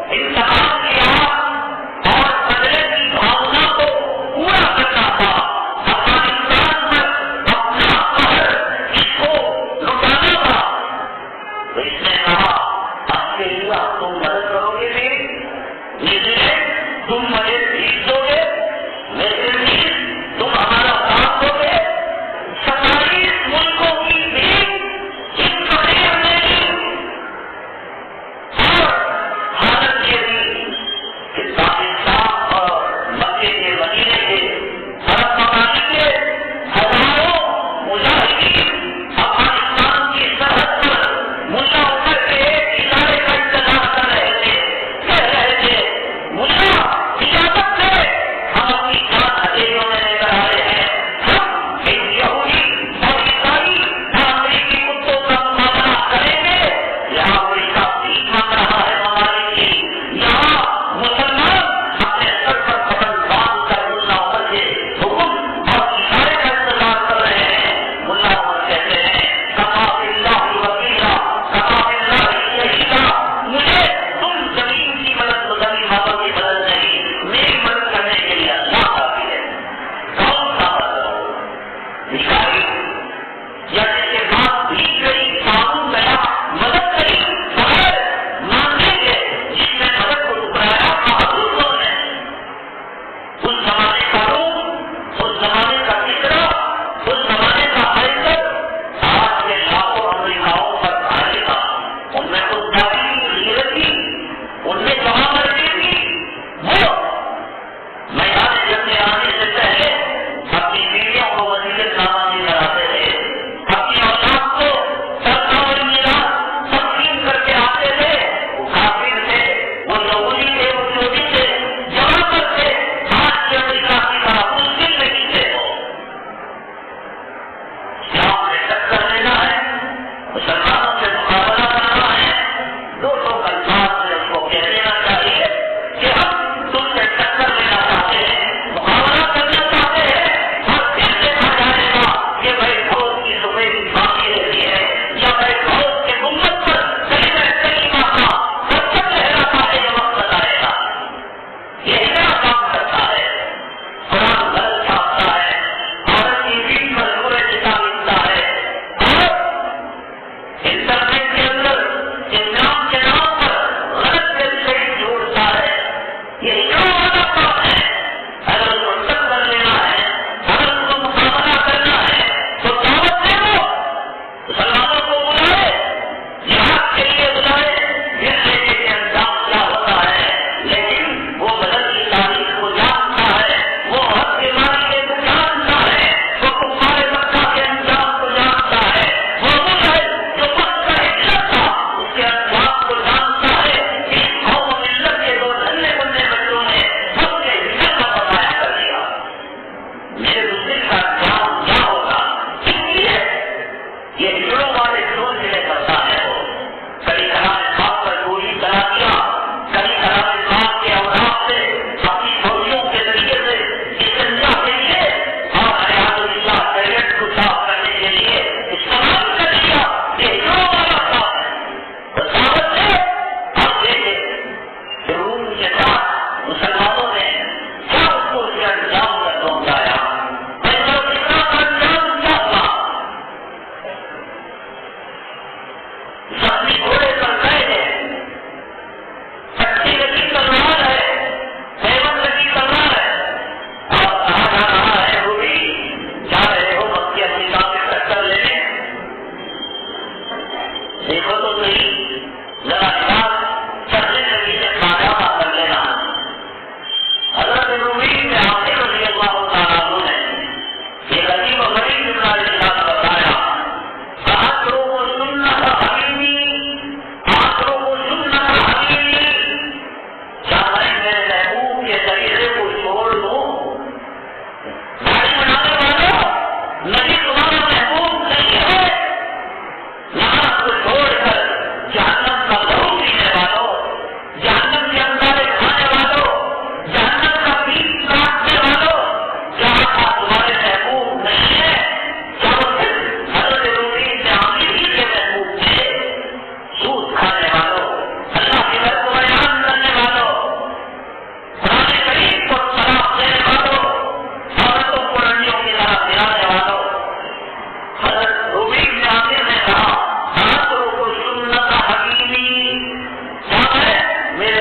انتخاب کیا اور بدلے کی بھاونا کو پورا کرنا تھا، افغانستان پر اپنا قہر اس کو لٹانا تھا، تو اس نے کہا آسٹریلیا تم مدد کرو گے میری، نیوزی لینڈ تم مجھے جیت دو گے، ویسٹ انڈیز تم ہمارا ساتھ دو گے، 27 ملکوں کی ٹیم اس فقیر نے لی اور حالت یہ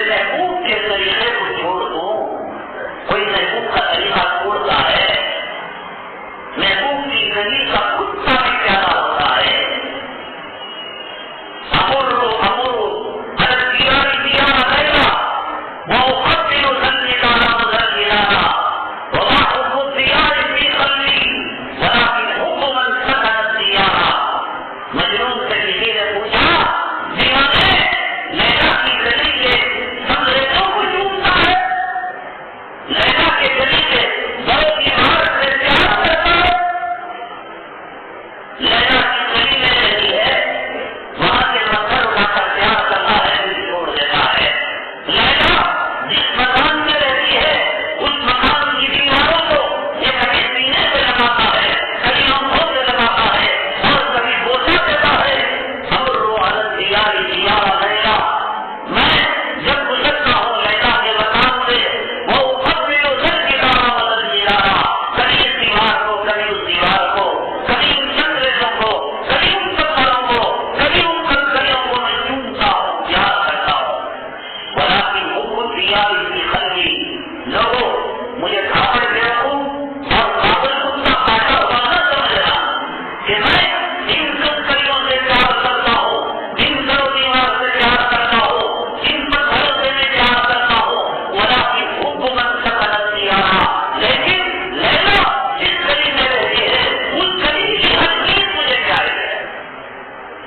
محبوب کے طریقے کو چھوڑ دوں؟ کوئی محبوب کا طریقہ چھوڑتا ہے؟ محبوب کی گلی کا کتا بھی پیدا ہوتا ہے. مجنون سے کسی نے پوچھا دیوانے لیلا کی گلی کے سمریتوں کو چومتا ہے، لیلا کے گلی کے بڑوں کی عمارت سے پیار کرتا ہے. لیلا کی گلی میں رہتی ہے، وہاں کے پتھر اٹھا کر پیار کرتا ہے، دل چھوڑ دیتا ہے. لیلا جس مکان میں رہتی ہے اس مکان کی دیواروں کو یہ کبھی سینے پہ لگاتا ہے، کبھی آنکھوں سے لگاتا ہے اور کبھی بوسا دیتا ہے. میں جب گزرتا ہوں لیلا کے مکان سے وہ افضل ادھر کی طرح بدل جا رہا، کبھی اس دیوار کو، کبھی اس دیوار کو، کبھی ان چندریوں کو، کبھی ان پتھروں کو، کبھی ان کنکریوں کو میں چومتا ہوں، یاد کرتا ہوں. ولیکن حب دیار کی خلقی، لوگوں مجھے کھاپڑ دے رکھوں اور کھاپڑ کتا کاٹا ہوا نہ سمجھنا کہ میں ان کنکریوں سے پیار کرتا ہوں، ان سرو دیوار سے پیار کرتا ہوں، ان پتھروں سے میں پیار کرتا ہوں. ولیکن حب من سکنت دیارا، لیکن لیلا جس گلی میں رہتی ہے اس گلی کی ہر چیز مجھے پیاری ہے.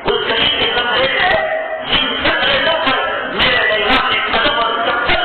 اس گلی کے کمرے سے جن چندریوں پر میرے لیلا کے قدم اور چپل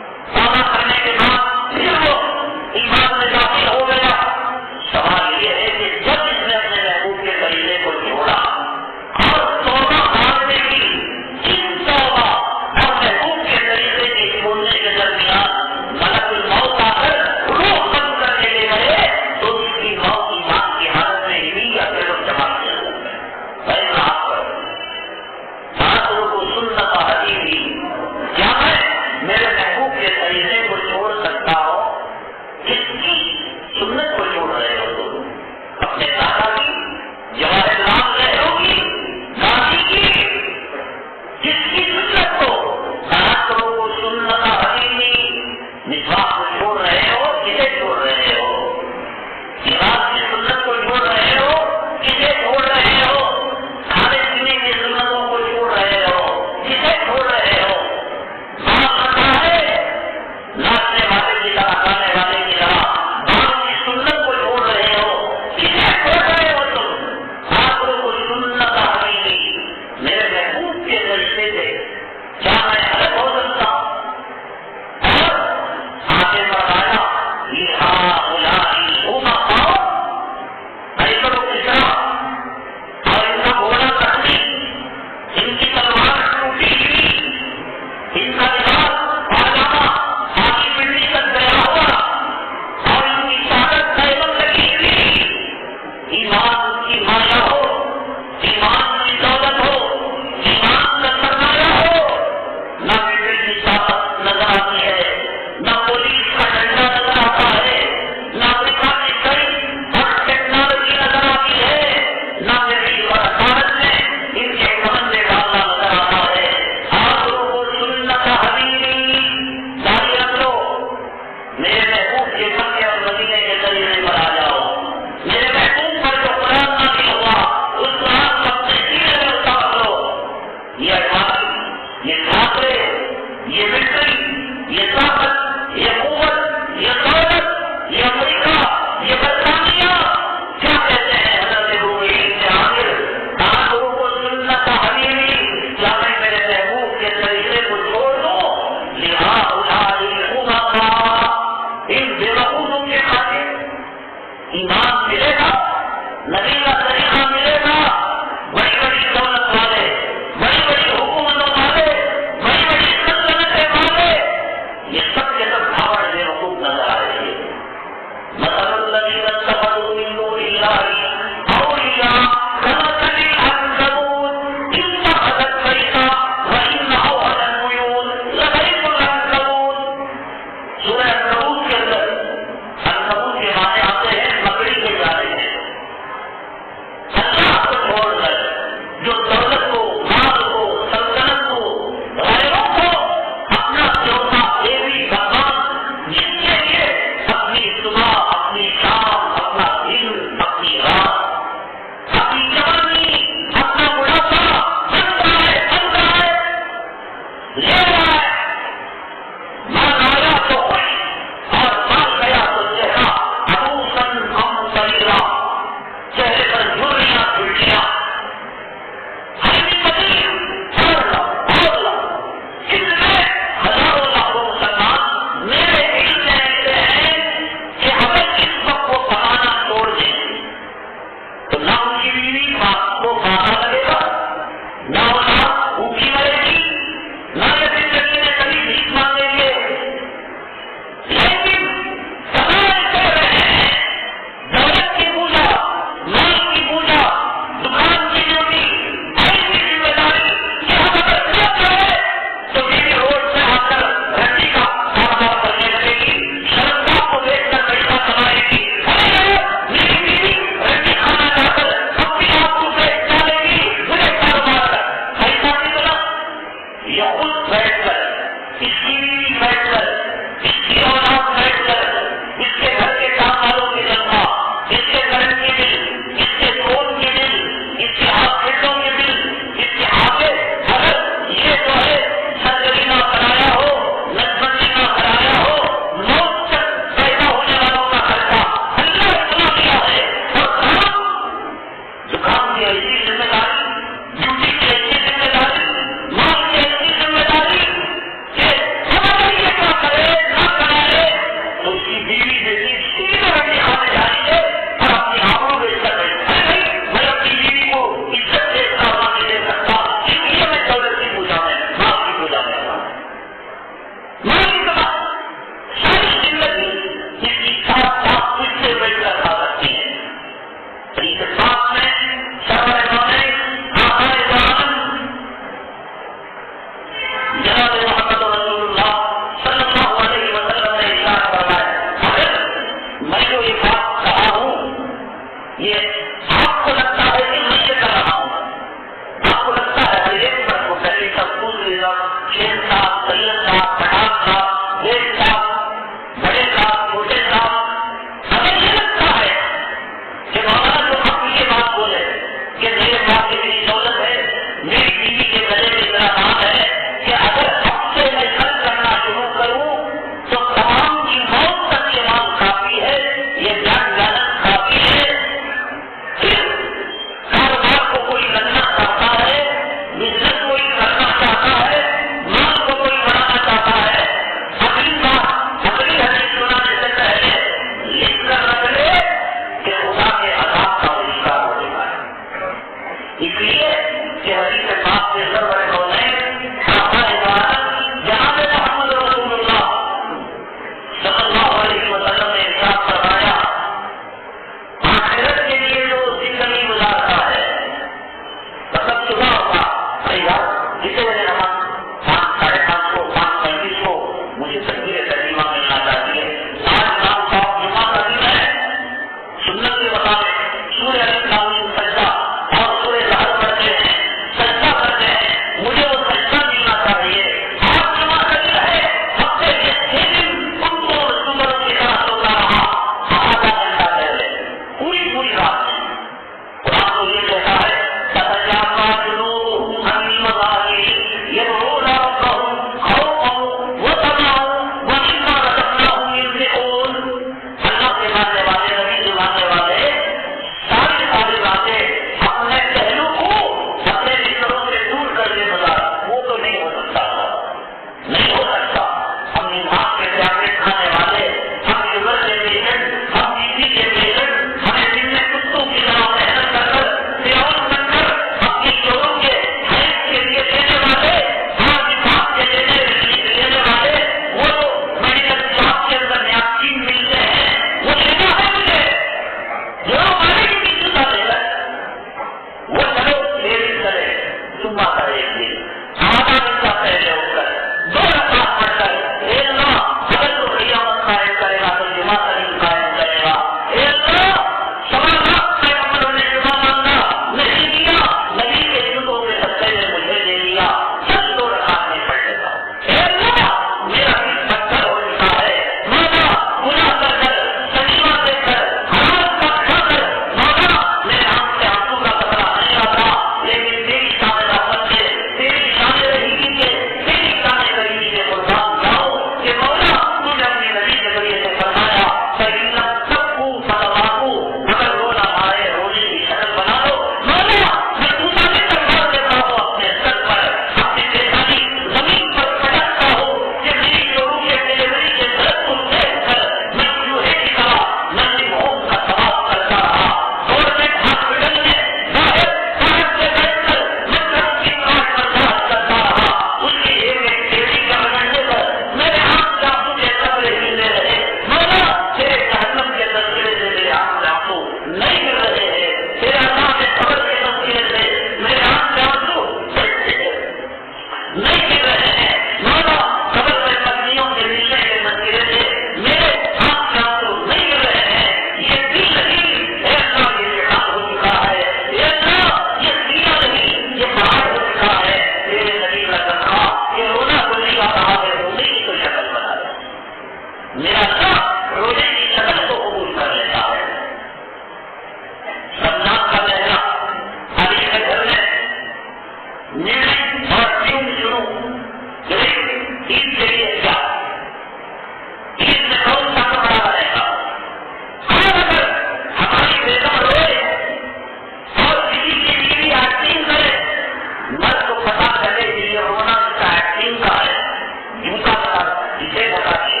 اسے بتائیے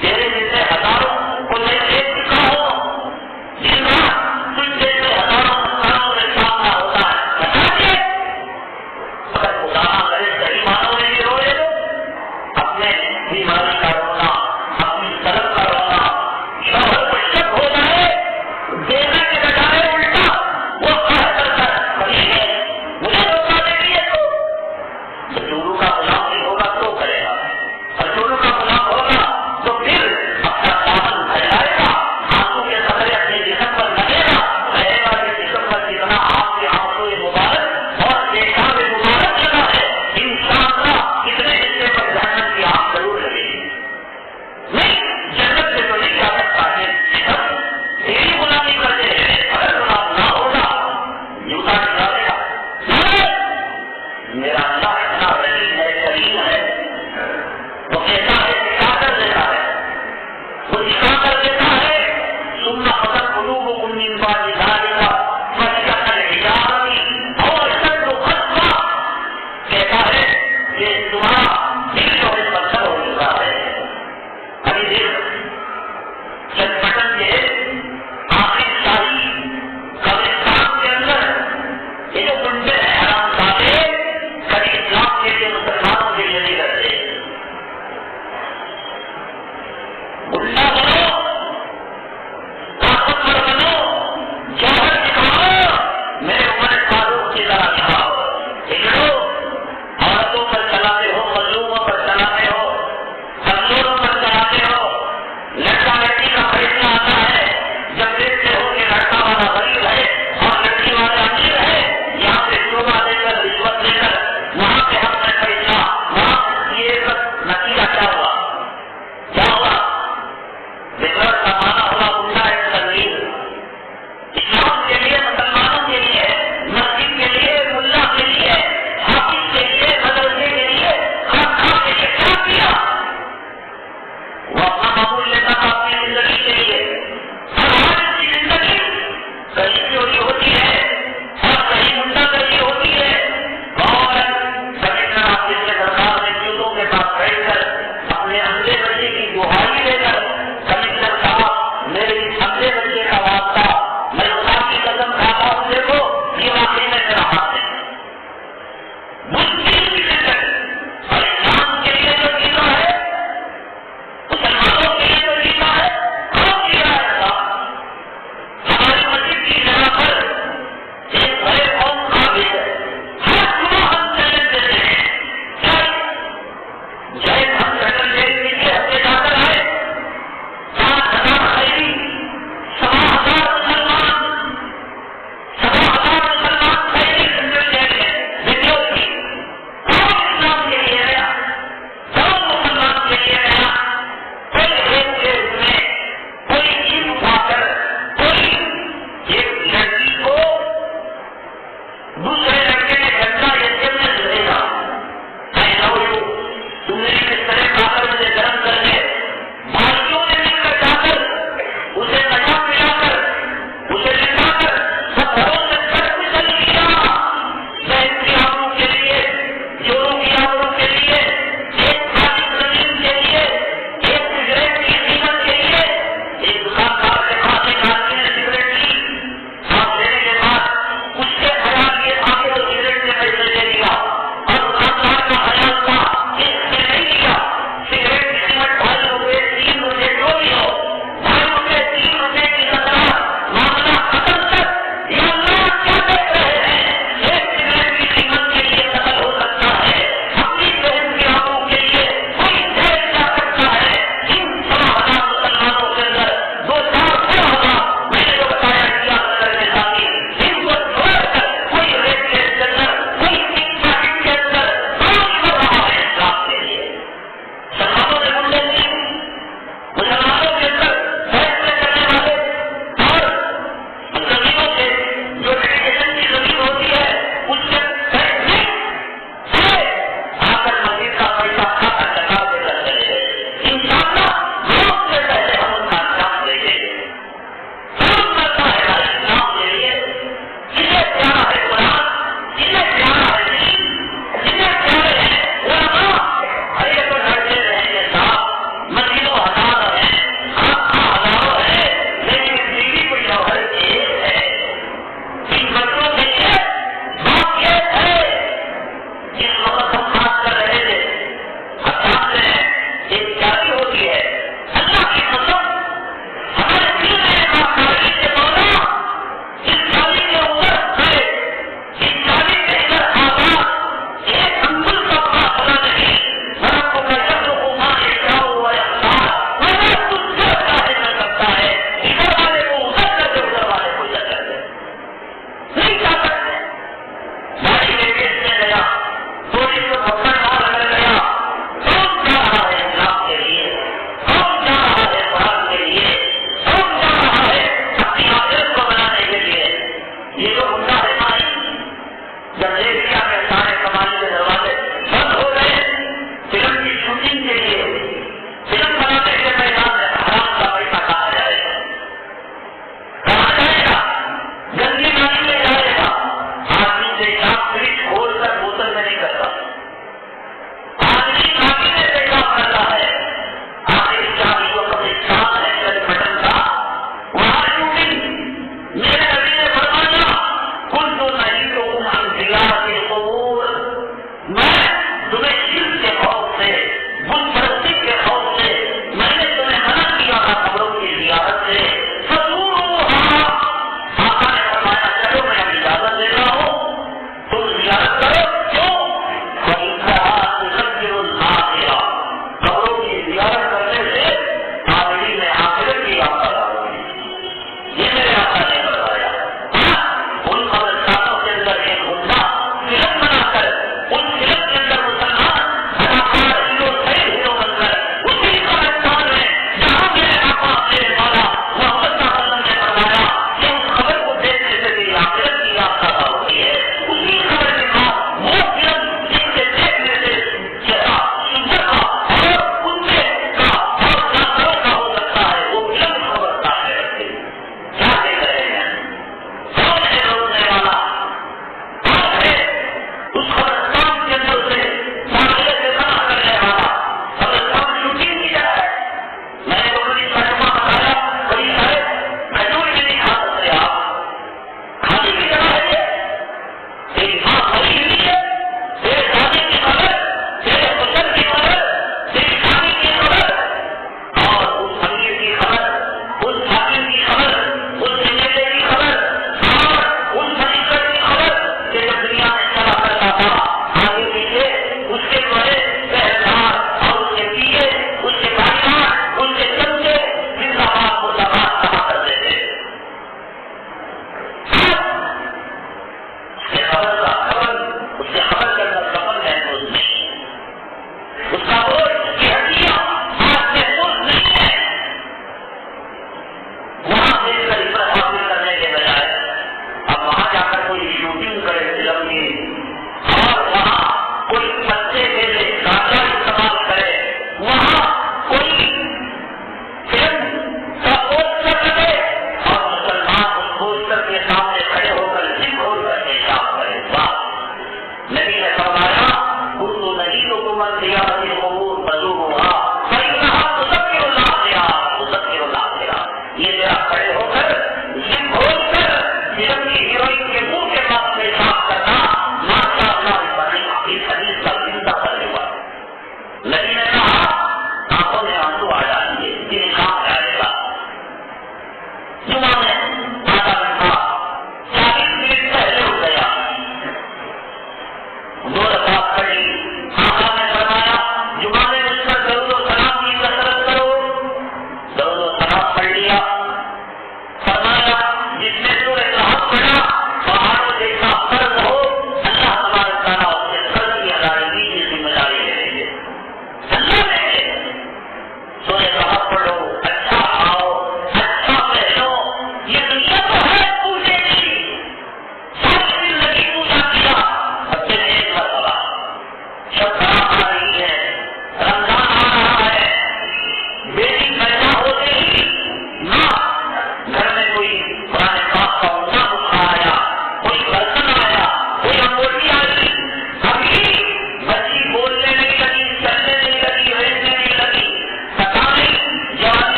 تیرے جیسے ہزاروں کو میں دیکھ چکا ہوں، جن رات تم جیسے ہزاروں انسانوں کے سامنا ہوتا ہے، بتائیے اگر خدا کرے صحیح معنوں میں بھی روئے تو اپنے بیماری کا رونا، اپنی طلب کا رونا، شوہر کو شک ہو جائے دینے کے بجائے الٹا وہ کہہ کرتا ہے مجھے روکا دے دیے تو چورو کا غلام نہیں ہوگا تو کرے گا، اور چورو کا غلام ہوگا تو پھر اپنا دامن پھیلائے گا، آنسو کے قطرے اپنے جسم پر لگے گا، کہے گا کہ جسم پر جتنا آپ کے آنسو مبارک اور پیشاب مبارک لگا ہے انشاءاللہ کتنے حصے پر جہنم کی آگ ضرور لگے گی۔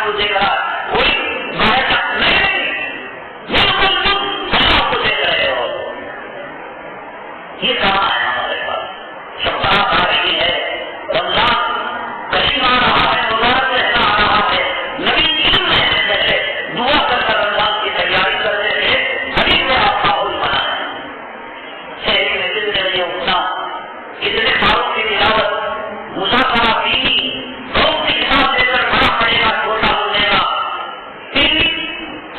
کو دیکھ رہا کوئی نہیں، بالکل تم اللہ کو دیکھ رہے ہو. یہ کہاں ہے ہمارے پاس؟ شفاعت آ رہی ہے، رمضان قریب آ رہا ہے، مبارک رہنا آ رہا ہے. نبی علم میں رہتے تھے، دعا کر کر رمضان کی تیاری کرتے تھے. ابھی سے آپ ماحول بنا ہے. شہری میں کتنے بجے اٹھنا، کتنے سالوں کی تلاوت، مسافرہ دینی، قوم کی کتاب دے کر بڑا پڑے گا، چھوٹا ہونے گا. پھر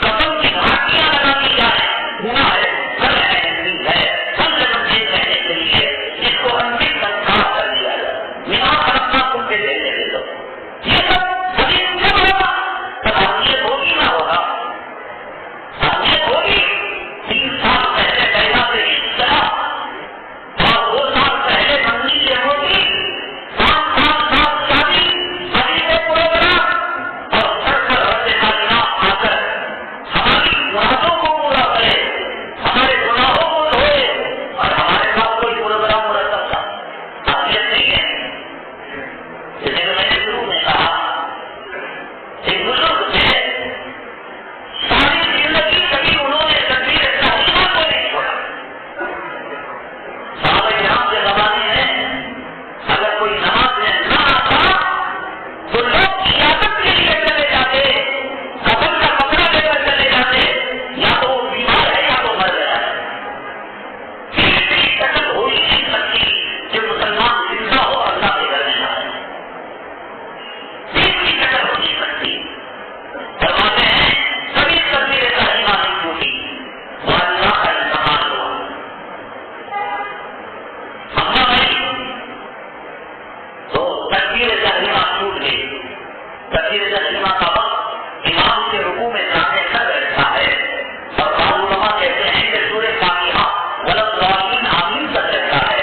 قسم کی گھاٹیاں لگا دی جائیں، گناہ ہے، کر رہے ہیں، نہیں ہے، ہم سے بچے کہنے کے لیے جس کو اندھی سنسار کر دیا جائے. میرا رکھنا تم کے دینے دے دو. یہ سب ابھی کب ہوگا؟ یہ ہوگی نہ ہوگا. یہ ہوگی 3 سال پہلے پیدا سے اس طرح، اور 2 سال پہلے بندی سے ہوگی، 5 سال بعد شادی، ابھی سے پروگرام، اور سر پر رد کالنا آ کر ہماری مرادوں کو پورا کرے، ہمارے گناہوں کو دھوئے، اور ہمارے پاس کوئی پروگرام مرتب تھا. حقیقت نہیں ہے. اس لیے میں نے شروع میں کہا ایک بزرگ تھے، ساری زندگی کبھی انہوں نے تکبیر تحریمہ کو نہیں چھوڑا. صحابہ کرام کے زمانے میں اگر کوئی نماز میں نہ آتا تو لوگ عیادت کے لیے چلے جاتے، کفن کا کپڑا لے کر چلے جاتے، یا تو وہ بیمار ہے یا تو مر گیا ہے. پھر بھی قتل ہو ہی نہیں سکتی کہ مسلمان زندہ ہو اللہ کے گھر میں جائے. پھر بھی قتل ہو نہیں سکتی. فرماتے ہیں کبھی تکبیر تحریمہ نہیں ٹوٹی، وہ اللہ کا امتحان ہوا. اما بھائی تو تکبیر تحریمہ ٹوٹ گئی. تکبیر تحریمہ کا وقت امام کے رکوع میں جانے کر بیٹھتا ہے، اور بعض علماء کہتے ہیں کہ سورہ فاتحہ والضالین آمین کر دیتا ہے.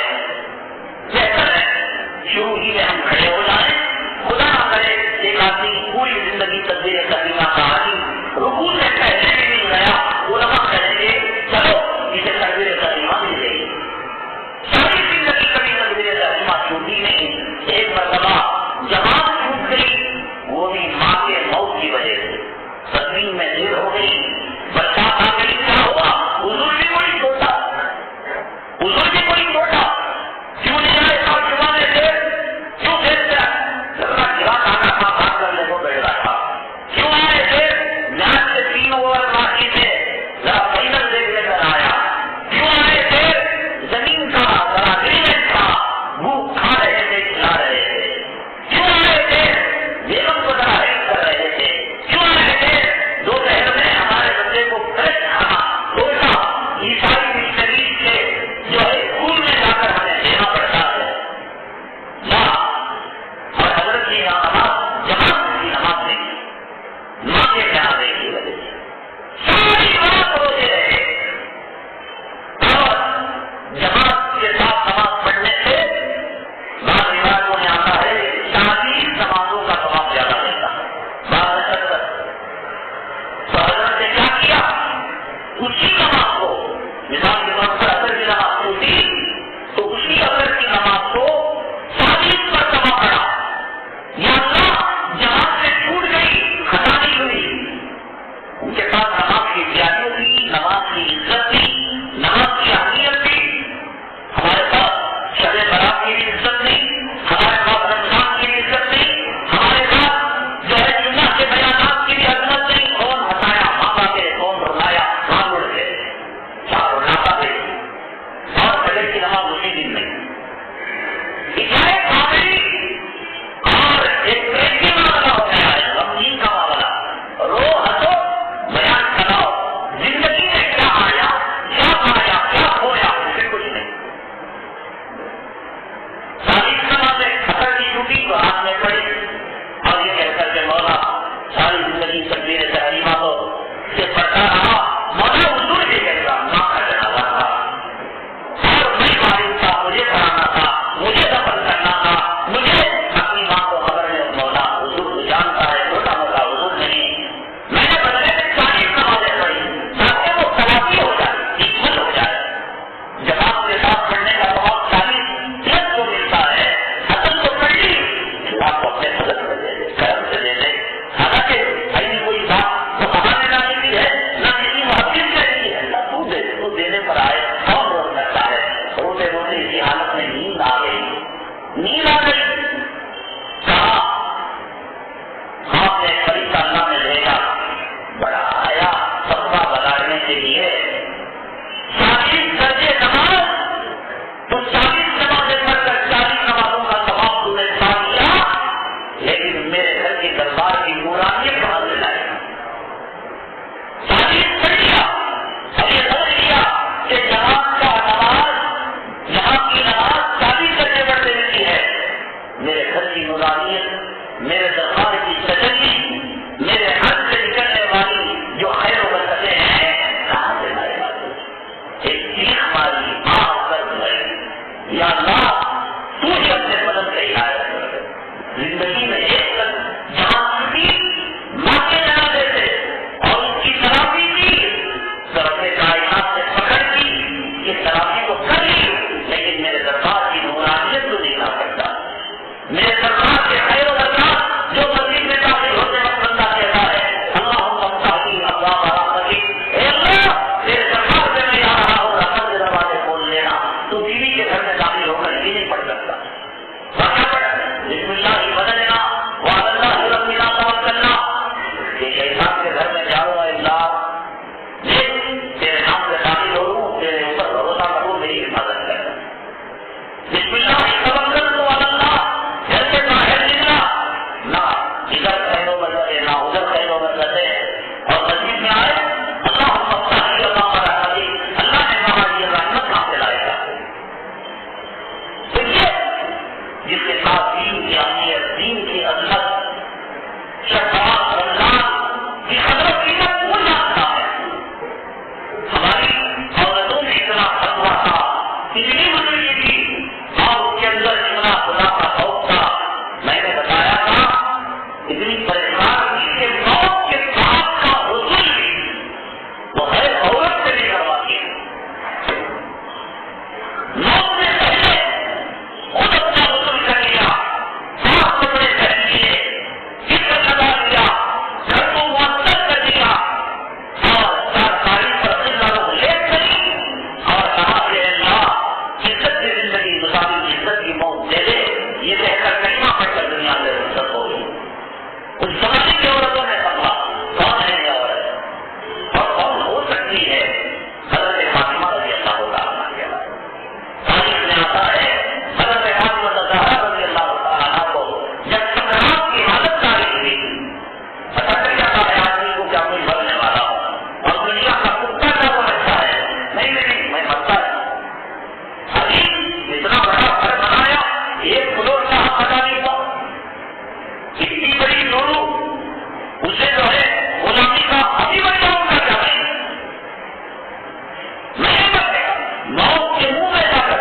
بہتر ہے شروع ہی میں ہم کھڑے ہو جائیں. خدا نہ کرے ایک آدمی پوری زندگی تکبیر تحریمہ کا عادی، رکوع سے پہلے بھی نہیں گیا، علماء کہیں گے چلو اسے تکبیر تحریمہ مل گئی. ساری زندگی کبھی تکبیر تحریمہ چھوٹی نہیں. ایک مرتبہ جماعت چھوٹ گئی، وہ بھی ماں کے اتنی پریشان کی کہ موت کے بعد کا حصول بھی وہ ہے عورت سے نہیں کرواتی ہے. موت سے پہلے خود اپنا حصول کر لیا، صاف کپڑے پہن لیے، فکر لگا لیا، گھر کو معطل کر دیا اور سرکاری پر لوگ لے گئی اور کہا کہ اللہ عزت کی زندگی گزاری، عزت کی موت دے دے. یہ کہہ کر کلمہ پڑھ کر دنیا سے رخصت ہو گئی. کچھ سمجھنے کی عورتوں نے سمجھا کون ہے یہ عورت اور کون ہو سکتی ہے. حضرت فاطمہ رضی اللہ تعالیٰ عنہ کے بارے تاریخ میں آتا ہے حضرت فاطمہ رضی اللہ تعالیٰ عنہ کو جب سکرات کی حالت تاریخ ہوئی پتہ چل جاتا ہے آدمی کو کیا کوئی مرنے والا ہو اور دنیا کا کتا کیا وہ اچھا ہے. نہیں میں مرتا ہے. ابھی اتنا بڑا گھر بنایا، ایک فلور کا پتا نہیں ہوا، اتنی بڑی نورو اسے جو ہے غلامی کا ابھی بن جاؤں گا کیا میں کرے گا. موت کے منہ میں جا کر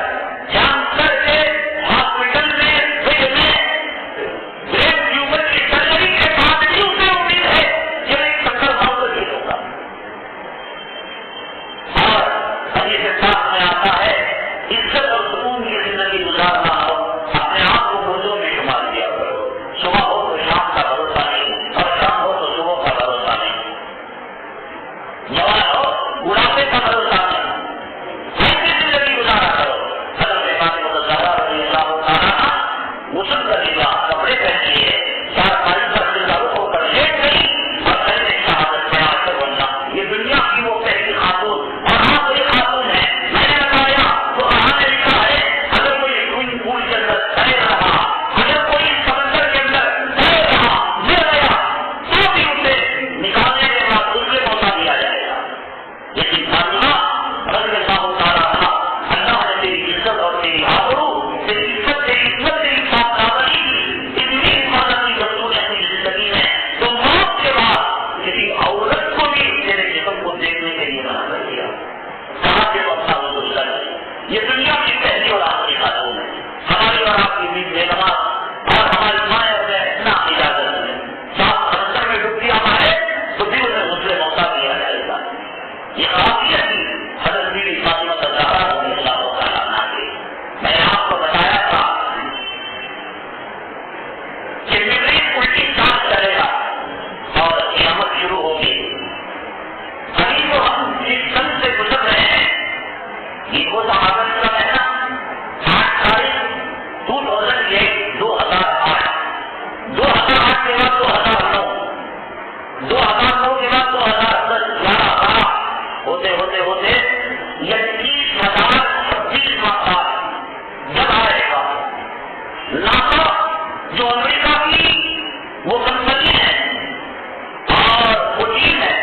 جان کر کے ہاسپٹل میں بیڈ میں بریک ٹیومر کی سرجری کے بعد بھی اسے امید ہے کہ میں 70 سال تک ٹھیک ہوگا. اور حدیث پاک میں آتا ہے عزت اور سکون کی زندگی گزارنا ہو اپنے آپ کو روزوں میں شمار کیا کرو. صبح ہو تو شام کا بھروسہ نہیں اور شام ہو تو صبح کا بھروسہ نہیں. جوان ہو بڑھاپے کا بھروسہ نہیں. ایسی زندگی گزارا کرو. حضرت فاطمہ رضی اللہ تعالیٰ عنہ غسل کر لیا، کپڑے پہن لیے، چار پانچ پر زندگی ہو کر لیٹ گئی اور کہنے شہادت میں آ کر بننا. یہ دنیا کی وہ پہلی خاتون اور آخری خاتون ہے. میں نے بتایا تو کہاں نے لکھا ہے اگر کوئی سوئمنگ پول کے اندر تیر رہا، اگر کوئی سمندر کے اندر تیر رہا مر گیا تو بھی اسے نکالنے کے بعد دوسرے موقع دیا جائے گا. لیکن فاطمہ رضی اللہ تعالیٰ عنہ اللہ نے تیری عزت اور تیری آبرو، تیری عزت، تیری عزت، تیری پاک دامنی کی اتنی حفاظت کی رسول نے اپنی زندگی میں تو موت کے بعد کسی عورت کو بھی تیرے جسم کو دیکھنے کے لیے منع کر دیا. کہاں سے وہ اپنا وضو کر یہ دنیا کی پہلی اور آخری خاتون ہے. ہماری اور آپ کی نیند بے نماز اور ہماری مائیں اور اتنا اجازت ہے. صاف سمندر میں ڈبکیاں مارے تو بھی اسے دوسرے موقع دیا جائے گا. یہ قابلیت تھی حضرت بیوی فاطمہ الزہرا رضی اللہ تعالیٰ عنہا کی. میں نے آپ کو بتایا تھا کہ مریض الٹی سانس کرے گا اور قیامت شروع ہوگی. ابھی تو ہم جس سن سے گزر رہے ہیں یہ وہ صحابت کا ہے نا 8 تاریخ 2008 2008 کے بعد 2009 2009 کے بعد 2010 11 12 ہوتے ہوتے ہوتے 21,026 مقام جب آئے گا. ناسا جو امریکہ کی وہ کمپنی ہے اور وہ ٹیم ہے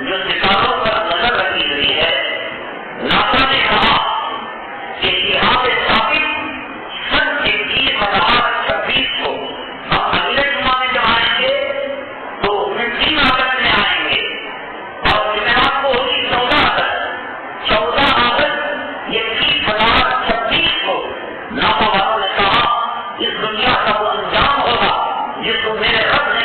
جو ستاروں پر نظر رکھی ہوئی ہے، ناسا نے کہا کہ یہاں پہ ثابت سن 21,026 کو ہم اگلے جمعہ میں جب آئیں گے تو 15 اگست میں آئیں گے اور جمعرات کو ہوگی 14 اگست 21,026 کو ناسا والوں نے کہا اس دنیا کا وہ انجام ہوگا جس کو میرے رب نے